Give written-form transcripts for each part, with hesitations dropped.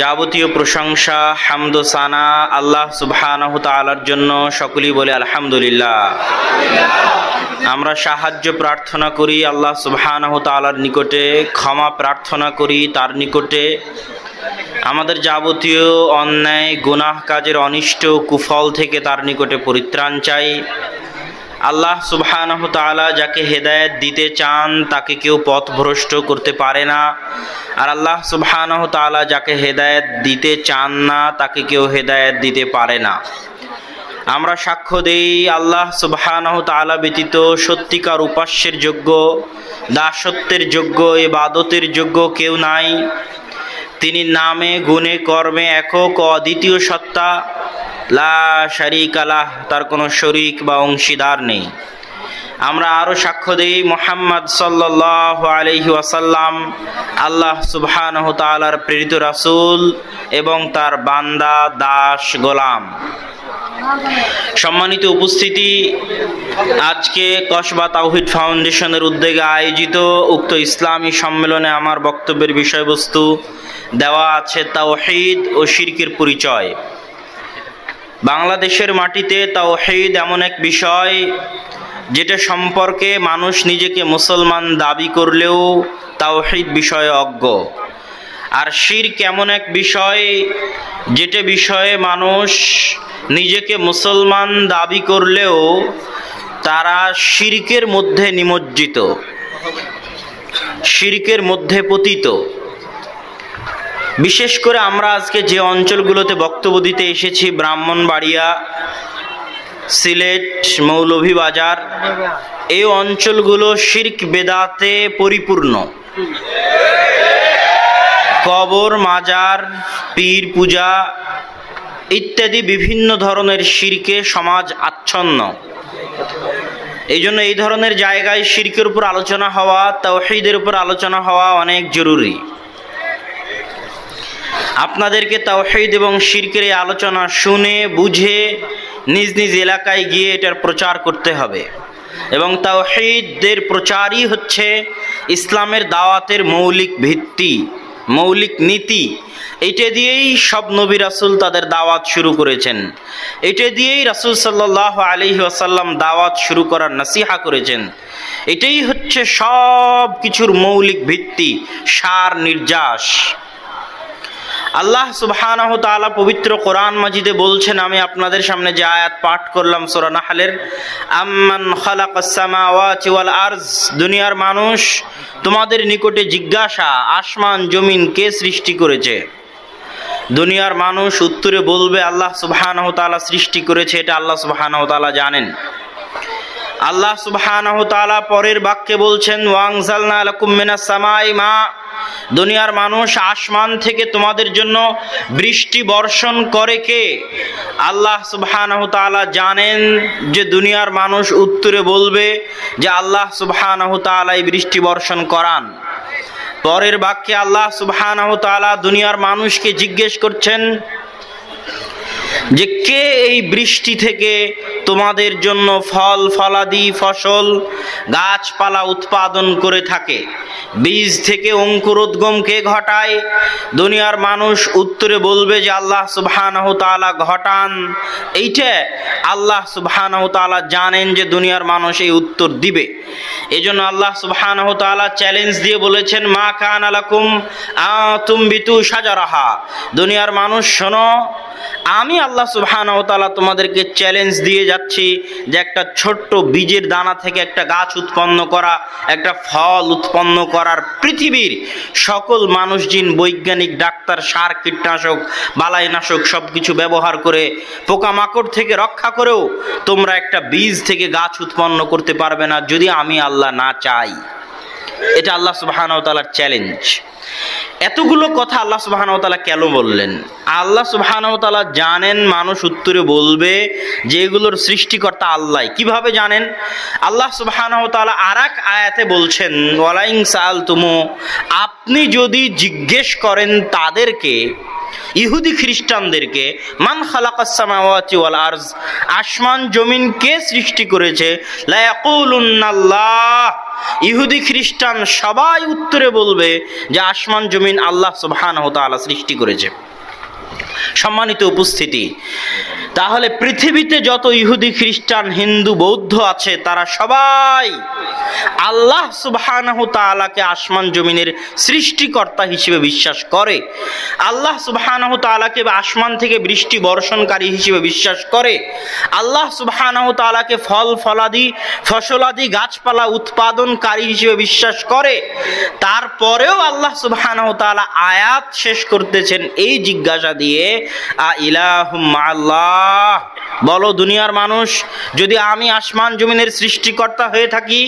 যাবতীয় প্রশংসা হামদ ও সানা আল্লাহ সুবহানাহু তাআলার জন্য। সকলেই বলে আলহামদুলিল্লাহ। আমরা সাহায্য প্রার্থনা করি আল্লাহ সুবহানাহু তাআলার নিকটে, ক্ষমা প্রার্থনা করি তার নিকটে। আমাদের যাবতীয় অন্যায় গুনাহ কাজের অনিষ্ট কুফল থেকে তার নিকটে পরিত্রাণ চাই। আল্লাহ সুবহানাহু তাআলা যাকে হেদায়েত দিতে চান তাকে কেউ পথভ্রষ্ট করতে পারে না, আর আল্লাহ সুবহানাহু তাআলা যাকে হেদায়েত দিতে চান না তাকে কেউ হেদায়েত দিতে পারে না। আমরা সাক্ষ্য দেই আল্লাহ সুবহানাহু তাআলা ব্যতীত সত্যিকার উপাস্যের যোগ্য, দাসত্বের যোগ্য, ইবাদতের যোগ্য কেউ নাই। তিনি নামে গুণে কর্মে একক অদ্বিতীয় সত্তা, লা শারীকা লাহ, তার কোনো শরীক বা অংশীদার নেই। আমরা আরও সাক্ষ্য দেই মুহাম্মদ সাল্লাল্লাহু আলাইহি ওয়াসাল্লাম আল্লাহ সুবহানাহু তাআলার প্রেরিত রাসূল এবং তার বান্দা দাস গোলাম। সম্মানিত উপস্থিতি, আজকে কসবা তাওহীদ ফাউন্ডেশনের উদ্যোগে আয়োজিত উক্ত ইসলামী সম্মেলনে আমার বক্তব্যের বিষয়বস্তু দেওয়া আছে তাওহীদ ও শিরকের পরিচয়। বাংলাদেশের মাটিতে তাওহীদ এমন এক বিষয় যেটা সম্পর্কে মানুষ নিজেকে মুসলমান দাবি করলেও তাওহীদ বিষয়ে অজ্ঞ, আর শিরক এমন এক বিষয় যেটা বিষয়ে মানুষ নিজেকে মুসলমান দাবি করলেও তারা শিরকের মধ্যে নিমজ্জিত, শিরকের মধ্যে পতিত। বিশেষ করে আমরা আজকে যে অঞ্চলগুলোতে বক্তব্য দিতে এসেছি, ব্রাহ্মণবাড়িয়া, সিলেট, মৌলভীবাজার, এই অঞ্চলগুলো শিরক বেদাতে পরিপূর্ণ। কবর, মাজার, পীর পূজা ইত্যাদি বিভিন্ন ধরনের শিরকে সমাজ আচ্ছন্ন। এই জন্য এই ধরনের জায়গায় শিরকের উপর আলোচনা হওয়া, তাওহীদের উপর আলোচনা হওয়া অনেক জরুরি। আপনাদেরকে তাওহীদ এবং শিরকের এই আলোচনা শুনে বুঝে নিজ নিজ এলাকায় গিয়ে এটার প্রচার করতে হবে। এবং তাওহীদের প্রচারই হচ্ছে ইসলামের দাওয়াতের মৌলিক ভিত্তি, মৌলিক নীতি। এটা দিয়েই সব নবী রাসূল তাদের দাওয়াত শুরু করেছেন, এটা দিয়েই রাসূল সাল্লাল্লাহু আলাইহি ওয়াসাল্লাম দাওয়াত শুরু করার নসিহা করেছেন। এটাই হচ্ছে সব কিছুর মৌলিক ভিত্তি, সার নির্যাস। আল্লাহ সুবহানাহু তাআলা পবিত্র কোরআন মাজিদে বলছেন, আমি আপনাদের সামনে যে আয়াত পাঠ করলাম সূরা নাহলের, আম্মান খালাকাস সামাওয়াতি ওয়াল আরজ, দুনিয়ার মানুষ তোমাদের নিকটে জিজ্ঞাসা আসমান জমিন কে সৃষ্টি করেছে। দুনিয়ার মানুষ উত্তরে বলবে আল্লাহ সুবহানাহু তাআলা সৃষ্টি করেছে, এটা আল্লাহ সুবহানাহু তাআলা জানেন। আল্লাহ সুবহানাহু তাআলা পরের বাক্যে বলছেন, ওয়াংজালনা লাকুম মিনাস সামাই মা, দুনিয়ার মানুষ আসমান থেকে তোমাদের জন্য বৃষ্টি বর্ষণ করে কে? আল্লাহ সুবহানাহু তাআলা জানেন যে দুনিয়ার মানুষ উত্তরে বলবে যে আল্লাহ সুবহানাহু তাআলাই বৃষ্টি বর্ষণ করান। পরের বাক্যে আল্লাহ সুবহানাহু তাআলা দুনিয়ার মানুষকে জিজ্ঞেস করছেন যে কে এই বৃষ্টি থেকে তোমাদের জন্য ফল ফলাদি ফসল গাছপালা উৎপাদন করে থাকে, বীজ থেকে অঙ্কুরোদ্গম কে ঘটায়? দুনিয়ার মানুষ উত্তরে বলবে যে আল্লাহ সুবহানাহু তাআলা ঘটান। এইটা আল্লাহ সুবহানাহু তাআলা জানেন যে দুনিয়ার মানুষ এই উত্তর দিবে। এজন্য আল্লাহ সুবহানাহু তাআলা চ্যালেঞ্জ দিয়ে বলেছেন, মা কানা লাকুম আতুমবিতু শাজারাহা, দুনিয়ার মানুষ শোনো, আমি আল্লাহ সুবহানাহু ওয়া তাআলা তোমাদেরকে চ্যালেঞ্জ দিয়ে যাচ্ছি যে একটা ছোট্ট বীজের দানা থেকে একটা গাছ উৎপন্ন করা, একটা ফল উৎপন্ন করার পৃথিবীর সকল মানুষ জিন বৈজ্ঞানিক ডাক্তার সার কীটনাশক বালাইনাশক সব কিছু ব্যবহার করে পোকামাকড় থেকে রক্ষা করেও তোমরা একটা বীজ থেকে গাছ উৎপন্ন করতে পারবে না যদি আমি আল্লাহ না চাই। এটা আল্লাহ সুবহানাহু ওয়া তাআলার চ্যালেঞ্জ। এতগুলো কথা আল্লাহ সুবহানাহু ওয়া তাআলা কেন বললেন? আল্লাহ সুবহানাহু ওয়া তাআলা জানেন মানুষ উত্তরে বলবে যে এগুলোর সৃষ্টিকর্তা আল্লাহ। কিভাবে জানেন? আল্লাহ সুবহানাহু ওয়া তাআলা আরেক আয়াতে বলছেন, ওয়ালাইন সাআলতুমু, আপনি যদি জিজ্ঞেস করেন তাদেরকে ইহুদি খ্রিস্টানদেরকে মান খালাকাস সামাওয়াতি ওয়াল আরজ, আসমান জমিন কে সৃষ্টি করেছে, লা ইয়াকুলুন্নাল্লাহ, ইহুদি খ্রিস্টান সবাই উত্তরে বলবে যে আসমান জমিন আল্লাহ সুবহানাহু ওয়া তাআলা সৃষ্টি করেছে। সম্মানিত উপস্থিতি, তাহলে পৃথিবীতে যত ইহুদি খ্রিস্টান হিন্দু বৌদ্ধ আছে তারা সবাই আল্লাহ সুবহানাহু তাআলাকে আসমান জমিনের সৃষ্টিকর্তা হিসেবে বিশ্বাস করে, আল্লাহ সুবহানাহু তাআলাকে আসমান থেকে বৃষ্টি বর্ষণকারী হিসেবে বিশ্বাস করে, আল্লাহ সুবহানাহু তাআলাকে ফল ফলাদি ফসলাদি গাছপালা উৎপাদনকারী হিসেবে বিশ্বাস করে। তারপরেও আল্লাহ সুবহানাহু তাআলা আয়াত শেষ করতেছেন এই জিজ্ঞাসা দিয়ে, আ ইলাহুম মা'আল্লাহ, বলো দুনিয়ার মানুষ, যদি আমি আসমান জমিনের সৃষ্টিকর্তা হয়ে থাকি,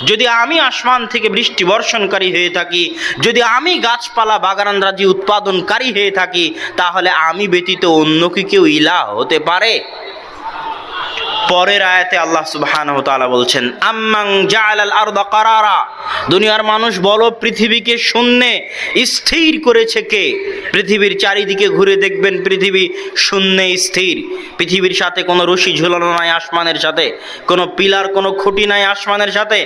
যদি আমি আসমান থেকে বৃষ্টি বর্ষণকারী হয়ে থাকি, যদি আমি গাছপালা বাগানরাজি উৎপাদনকারী হয়ে থাকি, তাহলে আমি ব্যতীত অন্য কি কেউ ইলাহ হতে পারে? পরের আয়াতে আল্লাহ সুবহানাহু ওয়া তাআলা বলছেন, আম্মান জাআলাল আরদা কারারা, দুনিয়ার মানুষ বলো পৃথিবীকে শূন্যে স্থির করেছে কে? পৃথিবীর চারিদিকে ঘুরে দেখবেন পৃথিবী শূন্যে স্থির, পৃথিবীর সাথে কোনো রশি ঝুলানো নাই আসমানের সাথে, কোনো পিলার কোনো খুঁটি নাই আসমানের সাথে,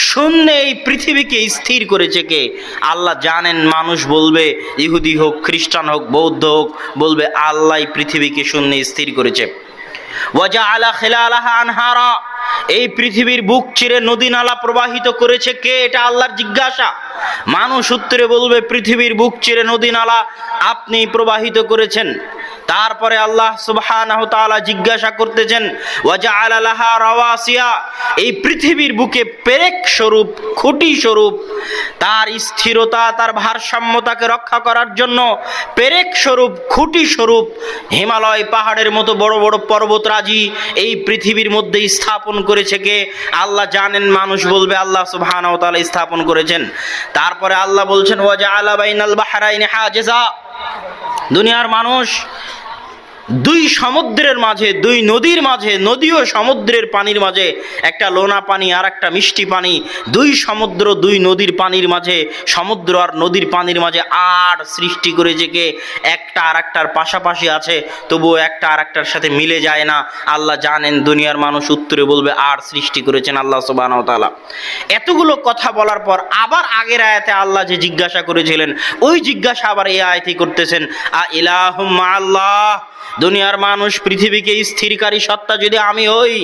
শূন্যে এই পৃথিবীকে স্থির করেছে কে? আল্লাহ জানেন, মানুষ বলবে, ইহুদি হোক খ্রিস্টান হোক বৌদ্ধ হোক, বলবে আল্লাহই পৃথিবীকে শূন্যে স্থির করেছে। ওয়াজআলা খিলালাহা আনহারা, এই পৃথিবীর বুক চিরে নদী নালা প্রবাহিত করেছে কে? এটা আল্লাহর জিজ্ঞাসা। মানুষ উত্তরে বলবে পৃথিবীর বুক চিরে নদী নালা আপনি প্রবাহিত করেছেন। তারপরে আল্লাহ সুবহানাহু ওয়া তাআলা জিজ্ঞাসা করতেছেন, ওয়াজআলা লাহা রাওয়াসিয়া, এই পৃথিবীর বুকে পেরেক স্বরূপ খুঁটি স্বরূপ তার স্থিরতা তার ভারসাম্যতাকে রক্ষা করার জন্য পেরেক স্বরূপ খুঁটি স্বরূপ হিমালয় পাহাড়ের মতো বড় বড় পর্বতরাজি এই পৃথিবীর মধ্যে স্থাপন করেছে কে? আল্লাহ জানেন, মানুষ বলবে আল্লাহ সুবহানাহু ওয়া তাআলা স্থাপন করেছেন। তারপরে আল্লাহ বলছেন, ওয়াজআলা বাইনাল বাহরাইনি হাজিজা, দুনিয়ার মানুষ দুই সমুদ্রের মাঝে, দুই নদীর মাঝে, নদী ও সমুদ্রের পানির মাঝে একটা লোনা পানি আর একটা মিষ্টি পানি, দুই সমুদ্র দুই নদীর পানির মাঝে, সমুদ্র আর নদীর পানির মাঝে আর সৃষ্টি করেছে কে? একটা আর একটার পাশাপাশি আছে, তবুও একটা আর একটার সাথে মিলে যায় না। আল্লাহ জানেন, দুনিয়ার মানুষ উত্তরে বলবে আর সৃষ্টি করেছেন আল্লাহ সুবহানাহু ওয়া তাআলা। এতগুলো কথা বলার পর আবার আগের আয়াতে আল্লাহ যে জিজ্ঞাসা করেছিলেন ওই জিজ্ঞাসা আবার এই আয়াতেই করতেছেন, আ ইলাহুম মা'আল্লাহ, দুনিয়ার মানুষ পৃথিবীকে স্থিরকারী সত্তা যদি আমি হই,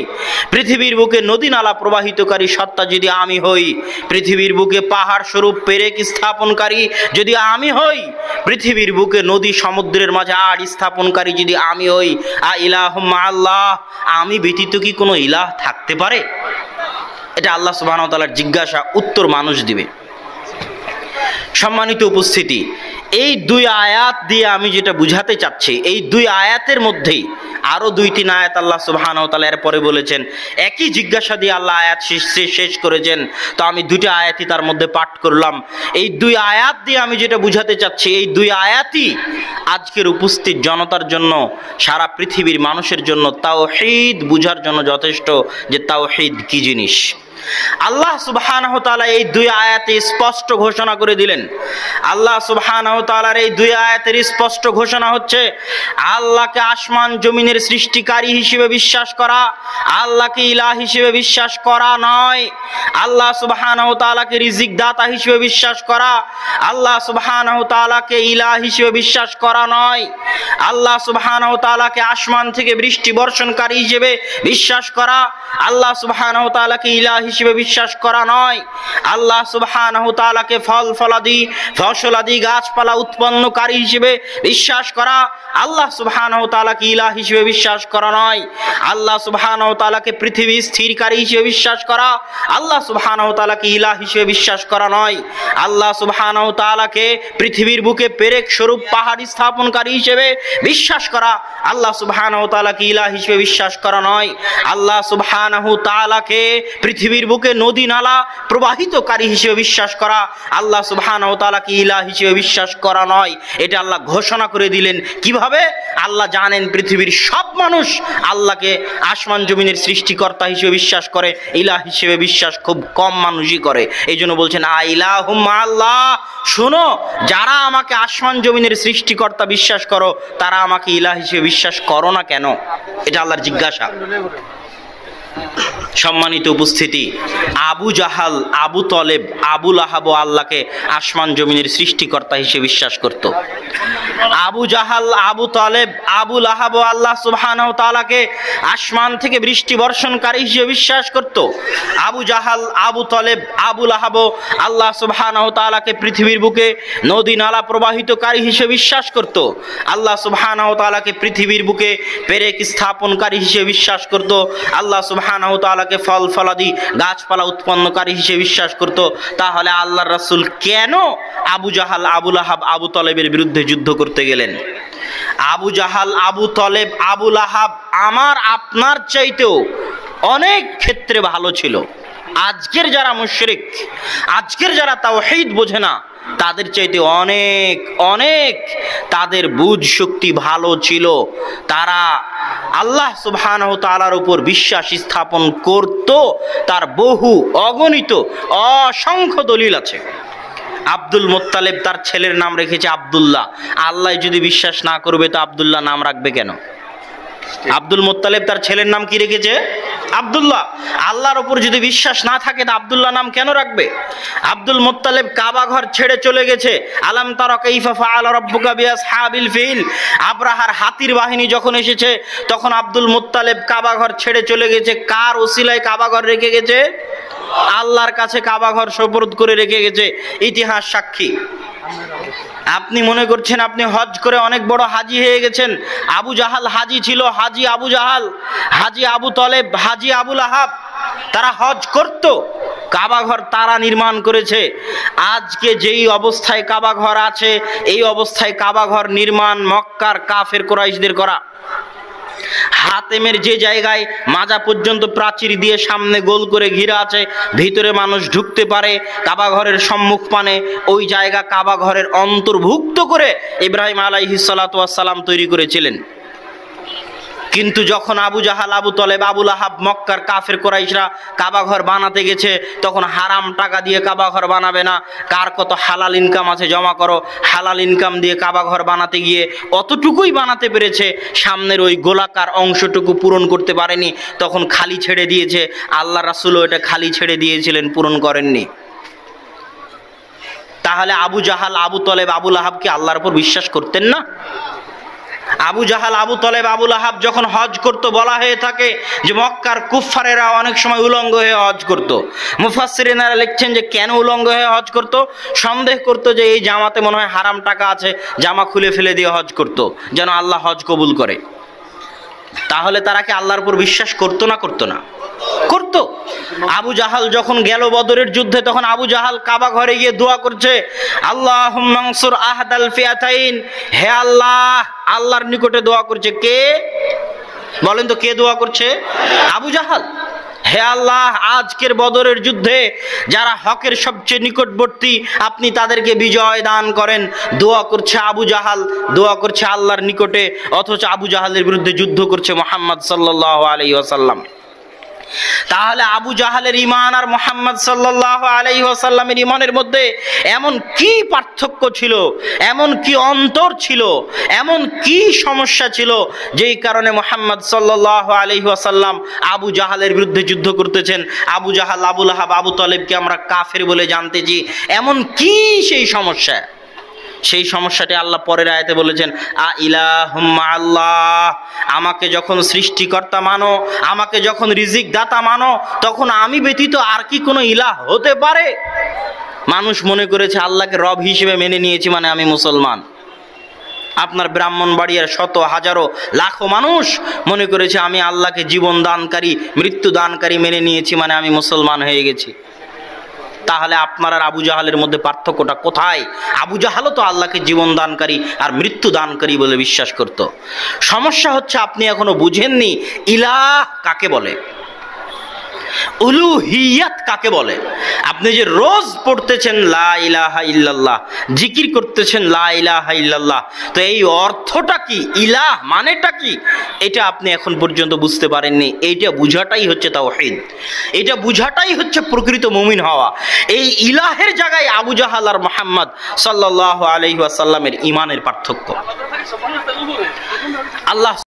পৃথিবীর বুকে নদী নালা প্রবাহিতকারী সত্তা যদি আমি হই, পৃথিবীর বুকে পাহাড় স্বরূপ পেরেক স্থাপনকারী যদি আমি হই, পৃথিবীর বুকে নদী সমুদ্রের মাঝে আড় স্থাপনকারী যদি আমি হই, আ ইলাহুম মা'আল্লাহ, আমি ব্যতীত কি কোনো ইলাহ থাকতে পারে? এটা আল্লাহ সুবহানাহু ওয়া তাআলার জিজ্ঞাসা, উত্তর মানুষ দিবে। সম্মানিত উপস্থিতি, এই দুই আয়াত দিয়ে আমি যেটা বুঝাতে চাচ্ছি, এই দুই আয়াতের মধ্যেই আরো দুই তিন আয়াত আল্লাহ সুবহানাহু ওয়া তাআলা এর পরে বলেছেন, একই জিজ্ঞাসা দিয়ে আল্লাহ আয়াত শেষ করেছেন। তো আমি দুইটা আয়াতই তার মধ্যে পাঠ করলাম। এই দুই আয়াত দিয়ে আমি যেটা বুঝাতে চাচ্ছি, এই দুই আয়াতই আজকের উপস্থিত জনতার জন্য, সারা পৃথিবীর মানুষের জন্য তাওহীদ বুঝার জন্য যথেষ্ট, যে তাওহীদ কি জিনিস। আল্লাহ সুবহানাহু ওয়া তাআলা এই দুই আয়াতে স্পষ্ট ঘোষণা করে দিলেন। আল্লাহ সুবহানাহু ওয়া তাআলার এই দুই আয়াতের স্পষ্ট ঘোষণা হচ্ছে, আল্লাহকে আসমান জমিনের সৃষ্টিকারী হিসেবে বিশ্বাস করা, আল্লাহকে ইলাহ হিসেবে বিশ্বাস করা নয়। আল্লাহ সুবহানাহু ওয়া তাআলাকে রিজিক দাতা হিসেবে বিশ্বাস করা, আল্লাহ সুবহানাহু ওয়া তাআলাকে ইলাহ হিসেবে বিশ্বাস করা নয়। আল্লাহ সুবহানাহু ওয়া তাআলাকে আসমান থেকে বৃষ্টি বর্ষণকারী হিসেবে বিশ্বাস করা, আল্লাহ সুবহানাহু ওয়া তাআলাকে ইলাহ হিসেবে বিশ্বাস করা নয়। আল্লাহ সুবহানাহু ওয়া তাআলাকে ফল ফলাদি ফসলাদি গাছপালা উৎপন্নকারী হিসেবে বিশ্বাস করা, আল্লাহ সুবহানাহু ওয়া তাআলাকে ইলাহ হিসেবে বিশ্বাস করা নয়। আল্লাহ সুবহানাহু ওয়া তাআলাকে পৃথিবী স্থিরকারী হিসেবে বিশ্বাস করা, আল্লাহ সুবহানাহু ওয়া তাআলাকে ইলাহ হিসেবে বিশ্বাস করা নয়। আল্লাহ সুবহানাহু ওয়া তাআলাকে পৃথিবীর বুকে পেরেক স্বরূপ পাহাড় স্থাপনকারী হিসেবে বিশ্বাস করা, আল্লাহ সুবহানাহু ওয়া তাআলাকে ইলাহ হিসেবে বিশ্বাস করা নয়। আল্লাহ সুবহানাহু ওয়া তাআলাকে পৃথিবীর পৃথিবীর বুকে নদী নালা প্রবাহিতকারী হিসেবে বিশ্বাস করা, আল্লাহ সুবহানাহু ওয়া তাআলাকে ইলাহ হিসেবে বিশ্বাস করা নয়। এটা আল্লাহ ঘোষণা করে দিলেন। কিভাবে? আল্লাহ জানেন পৃথিবীর সব মানুষ আল্লাহকে আসমান জমিনের সৃষ্টিকর্তা হিসেবে বিশ্বাস করে, ইলাহ হিসেবে বিশ্বাস খুব কম মানুষই করে। এই জন্য বলছেন আ ইলাহুম মা আল্লাহ, শোনো, যারা আমাকে আসমান জমিনের সৃষ্টিকর্তা বিশ্বাস করো, তারা আমাকে ইলাহ হিসেবে বিশ্বাস করো না কেন? এটা আল্লাহর জিজ্ঞাসা। সম্মানিত উপস্থিতি, আবু জাহাল, আবু তলেব, আবু লাহাব আল্লাহকে আসমান জমিনের সৃষ্টিকর্তা হিসেবে বিশ্বাস করত। আবু জাহাল, আবু তলেব, আবু লাহাব আল্লাহ সুবহানাহু ওয়া তাআলাকে আসমান থেকে বৃষ্টি বর্ষণকারী হিসেবে বিশ্বাস করত। আবু জাহাল, আবু তলেব, আবু লাহাব আল্লাহ সুবহানাহু ওয়া তাআলাকে পৃথিবীর বুকে নদী নালা প্রবাহিতকারী হিসেবে বিশ্বাস করত। আল্লাহ সুবহানাহু ওয়া তাআলাকে পৃথিবীর বুকে পেরেক স্থাপনকারী হিসেবে বিশ্বাস করত। আল্লাহ সুবহানাহু ওয়া তাআলাকে ফল ফলাদি গাছপালা উৎপন্নকারী হিসেবে বিশ্বাস করত। তাহলে আল্লাহর রাসূল কেন আবু জাহাল, আবু লাহাব, আবু তলেবের বিরুদ্ধে যুদ্ধ করতে গেলেন? আবু জাহাল, আবু তলেব, আবু লাহাব আমার আপনার চাইতেও অনেক ক্ষেত্রে ভালো ছিল। আজকের যারা মুশরিক, আজকের যারা তাওহীদ বোঝে না, তাদের চাইতে অনেক অনেক তাদের বুঝ শক্তি ভালো ছিল। তারা আল্লাহ সুবহানাহু ওয়া তাআলার উপর বিশ্বাস স্থাপন করত। তার বহু অগণিত অসংখ্য দলিল আছে। আব্দুল মুত্তালিব তার ছেলের নাম রেখেছে আব্দুল্লাহ। আল্লাহ যদি বিশ্বাস না করবে তো আব্দুল্লাহ নাম রাখবে কেন? আব্দুল মুত্তালিব তার ছেলের নাম কি রেখেছে? আব্দুল্লাহ। আল্লাহর উপর যদি বিশ্বাস না থাকে তো আব্দুল্লাহ নাম কেন রাখবে? আব্দুল মুত্তালিব কাবা ঘর ছেড়ে চলে গেছে। আলাম তারা কাইফা ফাআলা রাব্বুকা বিআসহাবিল ফিল, আব্রাহার হাতির বাহিনী যখন এসেছে তখন আব্দুল মুত্তালিব কাবা ঘর ছেড়ে চলে গেছে। কার ওসিলায় কাবা ঘর রেখে গেছে? আল্লাহর কাছে কাবা ঘর সুপর্দ করে রেখে গেছে। ইতিহাস সাক্ষী। আপনি মনে করছেন আপনি হজ করে অনেক বড় হাজি হয়ে গেছেন। আবু জাহাল হাজি ছিল, হাজি আবু জাহাল, হাজি আবু তলেব, হাজি আবু লাহাব, তারা হজ করত। কাবা ঘর তারা নির্মাণ করেছে। আজকে যেই অবস্থায় কাবা ঘর আছে, এই অবস্থায় কাবা ঘর নির্মাণ মক্কার কাফের কুরাইশদের করা। হাতেমের যে জায়গায় মাজা পর্যন্ত প্রাচীর দিয়ে সামনে গোল করে ঘিরা আছে, ভিতরে মানুষ ঢুকতে পারে কাবা ঘরের সম্মুখ পানে, ওই জায়গা কাবা ঘরের অন্তর্ভুক্ত করে ইব্রাহিম আলাইহিস সালাতু ওয়াস সালাম তৈরি করেছিলেন। কিন্তু যখন আবু জাহাল, আবু তলেব, আবু লাহাব, মক্কার কাফের কুরাইশরা কাবা ঘর বানাতে গেছে, তখন হারাম টাকা দিয়ে কাবা ঘর বানাবে না, কার কত হালাল ইনকাম আছে জমা করো, হালাল ইনকাম দিয়ে কাবা ঘর বানাতে গিয়ে অতটুকুই বানাতে পেরেছে, সামনের ওই গোলাকার অংশটুকু পূরণ করতে পারেনি, তখন খালি ছেড়ে দিয়েছে। আল্লাহ রাসূলও এটা খালি ছেড়ে দিয়েছিলেন, পূরণ করেননি। তাহলে আবু জাহাল, আবু তলেব, আবু লাহাব কি আল্লাহর উপর বিশ্বাস করতেন না? আবু জাহাল, আবু তলেব, আবু লাহাব যখন হজ করত, বলা হয়ে থাকে যে মক্কার কুফফারেরা অনেক সময় উলঙ্গ হয়ে হজ করত। মুফাসসিরিনেরা লিখছেন যে কেন উলঙ্গ হয়ে হজ করত? সন্দেহ করত যে এই জামাতে মনে হয় হারাম টাকা আছে, জামা খুলে ফেলে দিয়ে হজ করত, যেন আল্লাহ হজ কবুল করে। তাহলে তারা কি আল্লাহর উপর বিশ্বাস করতো না করতো না? করত। আবু জাহাল যখন গেল বদরের যুদ্ধে, তখন আবু জাহাল কাবা ঘরে গিয়ে দোয়া করছে, আল্লাহুম্মা আনসুর আহাদাল ফিয়াতাইন, হে আল্লাহ, আল্লাহর নিকটে দোয়া করছে। কে বলেন তো, কে দোয়া করছে? আবু জাহাল। হে আল্লাহ, আজকের বদরের যুদ্ধে যারা হকের সবচেয়ে নিকটবর্তী, আপনি তাদেরকে বিজয় দান করেন। দোয়া করছে আবু জাহাল, দোয়া করছে আল্লাহর নিকটে, অথচ আবু জাহালের বিরুদ্ধে যুদ্ধ করছে মুহাম্মদ সাল্লাল্লাহু আলাইহি ওয়াসাল্লাম। তাহলে আবু জাহালের ঈমান আর মুহাম্মদ সাল্লাল্লাহু আলাইহি ওয়াসাল্লামের ঈমানের মধ্যে এমন কি পার্থক্য ছিল, এমন কি অন্তর ছিল, এমন কি সমস্যা ছিল, যেই কারণে মুহাম্মদ সাল্লাল্লাহু আলাইহি ওয়াসাল্লাম আবু জাহালের বিরুদ্ধে যুদ্ধ করতেছেন? আবু জাহাল, আবু লাহাব, আবু তলেবকে আমরা কাফের বলে জানতেছি। এমন কি সেই সমস্যা? সেই সমস্যাটি আল্লাহ পরের আয়াতে বলেছেন, আ ইলাহুম্মা আল্লাহ, আমাকে যখন সৃষ্টিকর্তা মানো, আমাকে যখন রিজিক দাতা মানো, তখন আমি ব্যতীত আর কি কোনো ইলাহ হতে পারে? মানুষ মনে করেছে আল্লাহকে রব হিসেবে মেনে নিয়েছি মানে আমি মুসলমান। আপনার ব্রাহ্মণবাড়িয়ার শত হাজারো লাখো মানুষ মনে করেছে আমি আল্লাহকে জীবন দানকারী, মৃত্যু দানকারী মেনে নিয়েছি মানে আমি মুসলমান হয়ে গেছি। তাহলে আপনার আর আবু জাহালের মধ্যে পার্থক্যটা কোথায়? আবু জাহালও তো আল্লাহকে জীবন দানকারী আর মৃত্যু দানকারী বলে বিশ্বাস করত। সমস্যা হচ্ছে আপনি এখনো বুঝেননি ইলাহ কাকে বলে। উলুহিয়াত কাকে বলে? আপনি যে রোজ পড়তেছেন লা ইলাহা ইল্লাল্লাহ, জিকির করতেছেন লা ইলাহা ইল্লাল্লাহ, তো এই অর্থটা কি, ইলাহ মানেটা কি, এটা আপনি এখন পর্যন্ত বুঝতে পারেননি। এইটা বুঝাটাই হচ্ছে তাওহীদ, এটা বুঝাটাই হচ্ছে প্রকৃত মুমিন হওয়া। এই ইলাহের জায়গায় আবু জাহাল আর মুহাম্মদ সাল্লাল্লাহু আলাইহি ওয়াসাল্লামের ঈমানের পার্থক্য। আল্লাহ